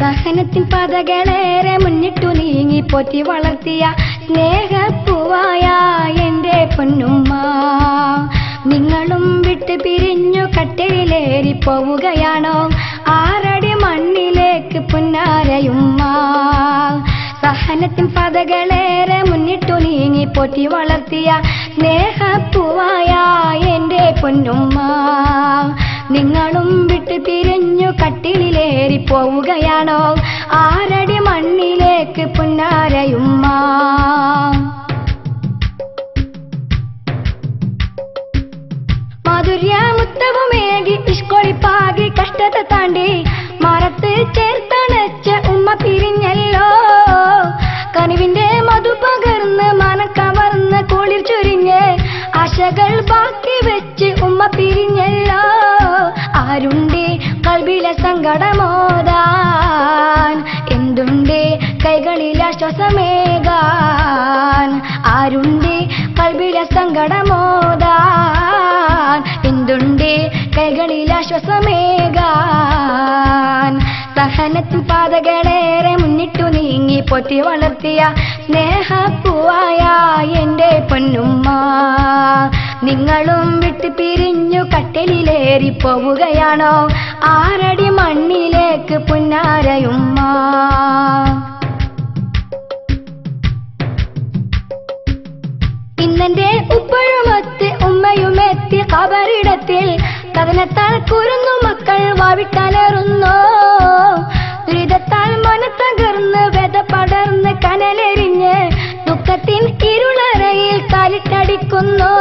സഹനത്തിൻ പാതകളേറെ മുന്നിട്ടു നീങ്ങി പോറ്റി വളർത്തിയ സ്നേഹപ്പൂവായ എൻ്റെ പൊന്നുമ്മ. നിങ്ങളും വിട്ട് പിരിഞ്ഞു കട്ടിലേറി പോവുകയാണോ 6 അടി മണ്ണിലേക്ക് പുന്നാരയുമ്മ. സഹനത്തിൻ പാതകളേറെ മുന്നിട്ടു നീങ്ങി പോറ്റി വളർത്തിയ സ്നേഹപ്പൂവായ എൻ്റെ പൊന്നുമ്മ. നിങ്ങളും വിട്ട് പിരിഞ്ഞു കട്ടിലേറി പോവുകയാണോ 6 അടി മണ്ണിലേക്ക് പുന്നാരയുമ്മ. മാധുര്യമുത്തവുമേകി ഇഷ്കൊളിപ്പാകി കഷ്ടത താണ്ടി മരത്ത് ചേർത്തണച്ച ഉമ്മ പിരിഞ്ഞല്ലോ. കനിവിന്റെ മധു പകർന്ന് മനം കവർന്ന് കുളിർ ചുരിഞ്ഞ് ആശകൾ ബാക്കി വെച്ച് ഉമ്മ പിരിഞ്ഞല്ലോ. ആരുണ്ടേ കൽബിലെ സങ്കടമോദാൻ, എന്തുണ്ടേ കൈകളിൽ ആശ്വാസമേകാൻ. ആരുണ്ടേ കൽബിലെ സങ്കടമോദാൻ, എന്തുണ്ടേ കൈകളിൽ ആശ്വാസമേകാൻ. സഹനത്തിൻ പാതകളേറെ മുന്നിട്ടു നീങ്ങി പോറ്റി വളർത്തിയ സ്നേഹപ്പൂവായ എൻ്റെ പൊന്നുമ്മ. നിങ്ങളും വിട്ട് പിരിഞ്ഞു കട്ടിലേറി പോവുകയാണോ 6 അടി മണ്ണിലേക്ക് പുന്നാരയുമ്മ. ഇന്നെന്റെ ഉപ്പഴുമൊത്ത് ഉമ്മയുമെത്തി ഖബറിടത്തിൽ കഥനത്താൽ കുരുന്നു മക്കൾ വാവിട്ടലറുന്നു. ദുരിതത്താൽ മനത്തകർന്ന് വ്യത പടർന്ന് കനലെരിഞ്ഞ് ദുഃഖത്തിൻ ഇരുളറയിൽ കാലിട്ടടിക്കുന്നു.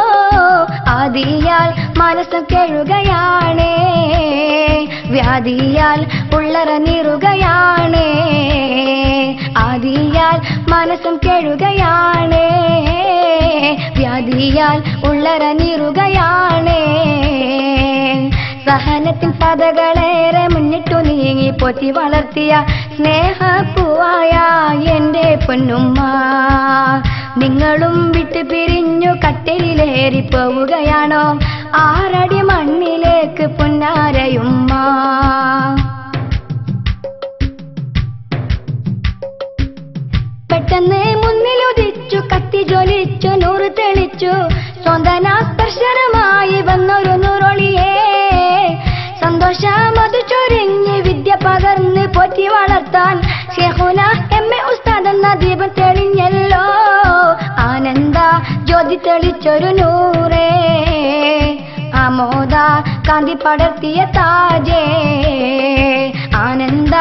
ആദിയാൽ മനസ്സ് കേഴുകയാണേ, വ്യാധിയാൽ ഉള്ളറ നീറുകയാണേ. ആദിയാൽ മനസ്സും കേഴുകയാണേ, വ്യാധിയാൽ ഉള്ളറ നീറുകയാണേ. സഹനത്തിൻ പാതകളേറെ മുന്നിട്ടു നീങ്ങി പോറ്റി വളർത്തിയ സ്നേഹപ്പൂവായ എൻ്റെ പൊന്നുമ്മ. നിങ്ങളും വിട്ട് പിരിഞ്ഞു കട്ടിലേറി പോവുകയാണോ 6 അടി മണ്ണിലേക്ക് പുന്നാരയുമ്മ. പെട്ടെന്ന് മുന്നിലുദിച്ചു കത്തി ജ്വലിച്ചു നൂറ് തെളിച്ചു സ്വന്തന സ്പർശനമായി വന്നൊരു നൂറൊളിയേ. സന്തോഷമതു ചൊരിഞ്ഞ് വിദ്യ പകർന്ന് പോറ്റി വളർത്താൻ ശേഖുന എമ്മെ ഉസ്താദ് എന്ന ദീപം തെളിഞ്ഞല്ലോ. ആനന്ദ ജ്യോതി തെളിച്ചൊരു നൂറേ, ആമോദ കാന്തി പടർത്തിയ താജേ. ആനന്ദ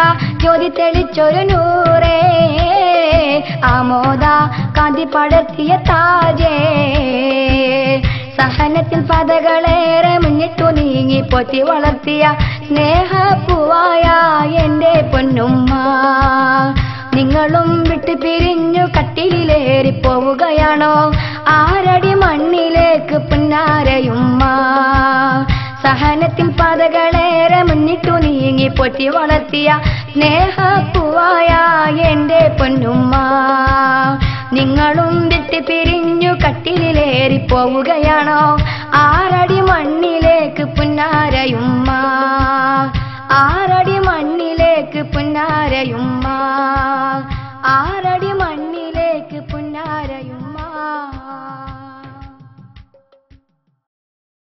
ജ്യോതി തെളിച്ചൊരു നൂറേ, ആമോദ കാന്തി പടർത്തിയ താജേ. സഹനത്തിൻ പാതകളേറെ മുന്നിട്ടു നീങ്ങി പോറ്റി വളർത്തിയ സ്നേഹപ്പൂവായ എൻ്റെ പൊന്നുമ്മ. നിങ്ങളും വിട്ട് പിരിഞ്ഞു കട്ടിലേറി പോവുകയാണോ 6 അടി മണ്ണിലേക്ക് പുന്നാരയുമ്മ. സഹനത്തിൻ പാതകളേറെ മുന്നിട്ടു നീങ്ങി പോറ്റി വളർത്തിയ സ്നേഹപ്പൂവായ എൻ്റെ പൊന്നുമ്മ. നിങ്ങളും വിട്ട് പിരിഞ്ഞു കട്ടിലേറി പോവുകയാണോ 6 അടി